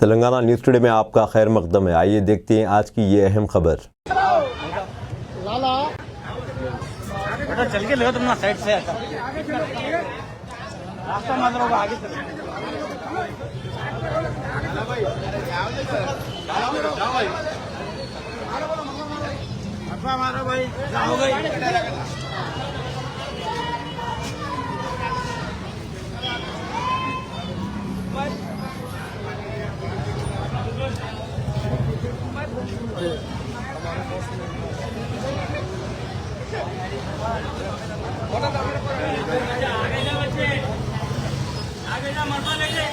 Telangana news today में आपका खैर मकदम है। आइए देखते हैं आज की ये अहम खबर। चल के लो तुम ना साइड से रास्ता मात्र होगा आगे चलो मारो भाई जाओ भाई आगे जा मरवा लेके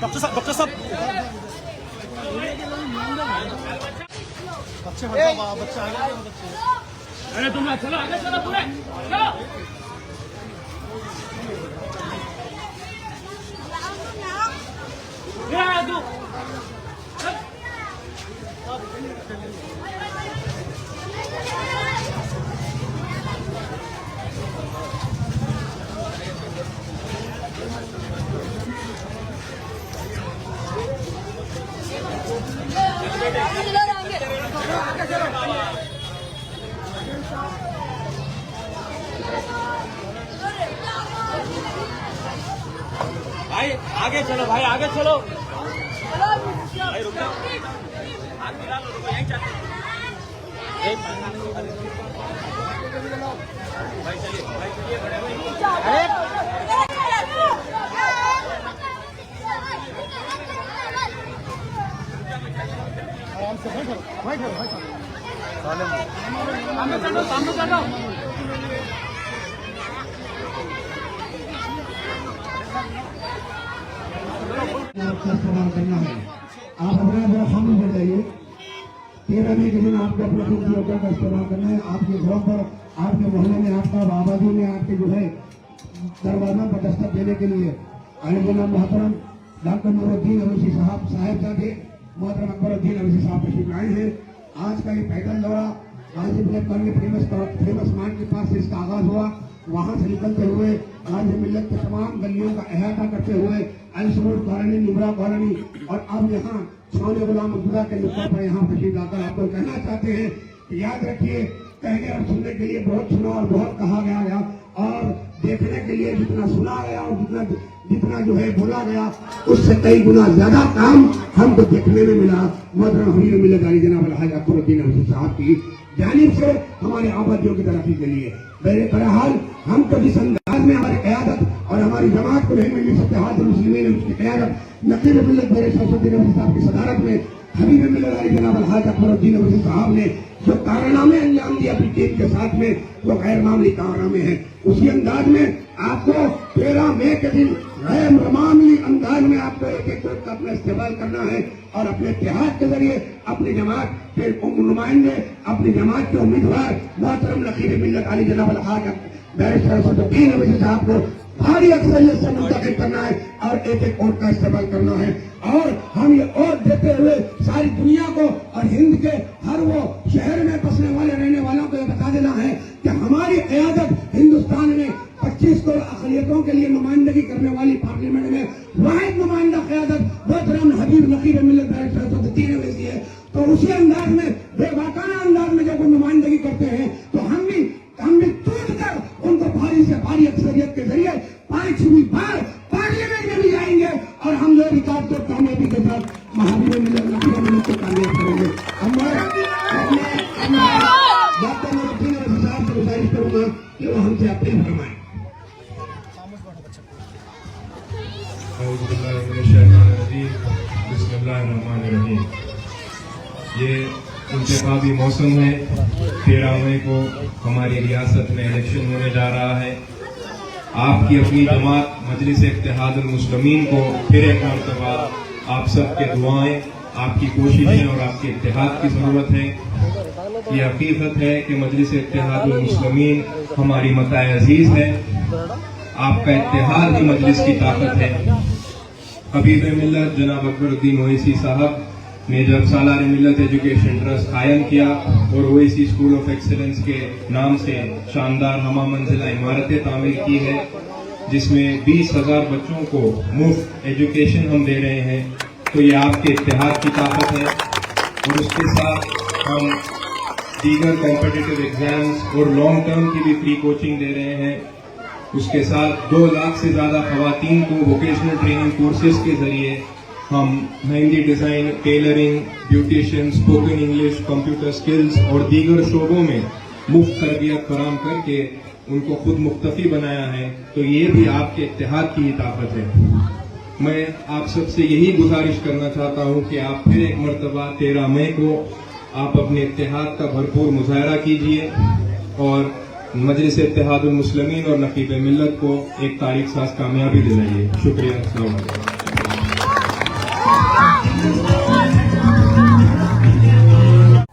डॉक्टर साहब बच्चे हटाओ, बच्चे आगे बच्चे। अरे तुम चलो आगे चलो पूरे चलो तू भाई आगे चलो भाई आगे चलो भाई रुक जाओ हाथ मिला लो रुको यहीं चलते भाई चलिए बड़े भाई अरे आराम से बैठो। सामने चलो आपका इस्तेमाल करना है। आप अपना सामने बढ़ जाइए। 13 के दिन आपको अपने कीमती औकात का इस्तेमाल करना है। आपके घरों पर, आपके मोहल्ले में, आपका आबादी में आपके जो है दरवाजा पर दस्तक देने के लिए जनाब मोहतरम डॉक्टर नूरुद्दीन अवैसी साहिबजादे मोहतरम अकबरुद्दीन अवैसी साहब तशरीफ लाए हैं। आज का ये पैदल दौरा गाजीपुर के फेमस मार्ट के पास से इसका आगाज हुआ। वहां से निकलते हुए गाजी मिल्लत के तमाम गलियों का अहाता करते हुए अलसरूर कॉलोनी, निमरा कॉलोनी और अब यहाँ सोने गुलाम अब्दुल्ला के नुक्कड़ पर यहाँ तशरीफ लाकर आपको कहना चाहते हैं कि याद रखिए, कहने और सुनने के लिए बहुत सुना और बहुत कहा गया और देखने के लिए जितना सुना गया और जितना जो है बोला गया उससे कई गुना ज्यादा काम हमको देखने में मिला। मोहतरम हमीर मिल्लत अली जनाब अलहाज अकबरुद्दीन अवैसी साहब की जानिब से हमारे आबादियों की तरक्की के लिए बहरहाल हम तो जिस अंदाज में हमारी क़यादत और हमारी जमात को नहीं मिली इत्तेहादुल मुस्लिमीन उसकी क़यादत नकीब मिल्लत मेरे शमसुद्दीन अवैसी साहब की सदारत में हबीब मिल्लत अली जनाब अलहाज अकबरुद्दीन अवैसी साहब ने जो कारनामे अंजाम दिया अपनी टीम के साथ में वो गैर मामूली कारनामे हैं। उसी अंदाज में आपको 13 मई के दिन गैर मामूली अंदाज में आपको एक एक का अपना इस्तेमाल करना है और अपने इत्तेहाद के जरिए अपनी जमात के नुमाइंदे, अपनी जमात के उम्मीदवार मोहतरम नकीब मिल्लत अली जनाब अलहाज बैरिस्टर शमसुद्दीन अवैसी साहब को भारी अक्सरियत से मुंतखब करना है और एक एक वोट का इस्तेमाल करना है। और हम ये वोट देते हुए सारी दुनिया को और हिंद के हर वो शहर में बसने वाले रहने वालों को ये बता देना है कि हमारी क़यादत हिंदुस्तान में 25 करोड़ अक़लियतों के लिए नुमाइंदगी करने वाली पार्लियामेंट में वाहिद नुमाइंदा क़यादत मोहतरम हबीब नकीब मिल्लत बैरिस्टर शमसुद्दीन अवैसी है। तो उसी अंदाज में बेबाकाना अंदाज में जब वो नुमाइंदगी करते हैं तो हम भी टूट कर उनको भारी से भारी अक्सरियत के जरिए 5वीं बार पार्लियामेंट में भी जाएंगे और हम लोग रिकॉर्ड को कामयाबी के साथ महावीर मिल्लत को कामयाब करेंगे। डॉक्टर नूरुद्दीन अवैसी साहब से गुजारिश करूंगा कि वो हमसे अपील फरमाएं। ये इंतखाबी मौसम है। 13 मई को हमारी रियासत में इलेक्शन होने जा रहा है। आपकी अपनी जमात मजलिस इत्तेहादुल मुस्लिमीन को फिर एक मरतबा आप सबके दुआएं, आपकी कोशिशें और आपके इत्तेहाद की जरूरत है। ये हकीकत है कि मजलिस इत्तेहादुल मुस्लिमीन हमारी मताए अजीज है। आपका इत्तेहाद ही मजलिस की ताकत है। हबीब मिल्लत जनाब अकबरुद्दीन ओवैसी साहब ने जब सालार मिल्लत एजुकेशन ट्रस्ट कायम किया और ओवैसी स्कूल ऑफ एक्सीलेंस के नाम से शानदार हमा मंजिला इमारतें तामीर की है, जिसमें 20,000 बच्चों को मुफ्त एजुकेशन हम दे रहे हैं, तो ये आपके इत्तेहाद की ताकत है। और उसके साथ हम दीगर कॉम्पिटिटिव एग्जाम्स और लॉन्ग टर्म की भी फ्री कोचिंग दे रहे हैं। उसके साथ 2 लाख से ज्यादा खवातीन को वोकेशनल ट्रेनिंग कोर्सेज के जरिए हम mehndi design, tailoring, beautician, spoken English, computer skills और दीगर शोबों में मुफ्त तरबियत फराम करके उनको खुद मुख्तफी बनाया है। तो ये भी आपके इत्तेहाद की ही ताकत है। मैं आप सबसे यही गुजारिश करना चाहता हूँ कि आप फिर एक मरतबा 13 मई को आप अपने इत्तेहाद का भरपूर मुजाहरा कीजिए और मजलिस इत्तेहादुल मुस्लिमीन और नकीब मिल्लत को एक तारीख साज कामयाबी दिलाइए। शुक्रिया। अस्सलाम वालेकुम।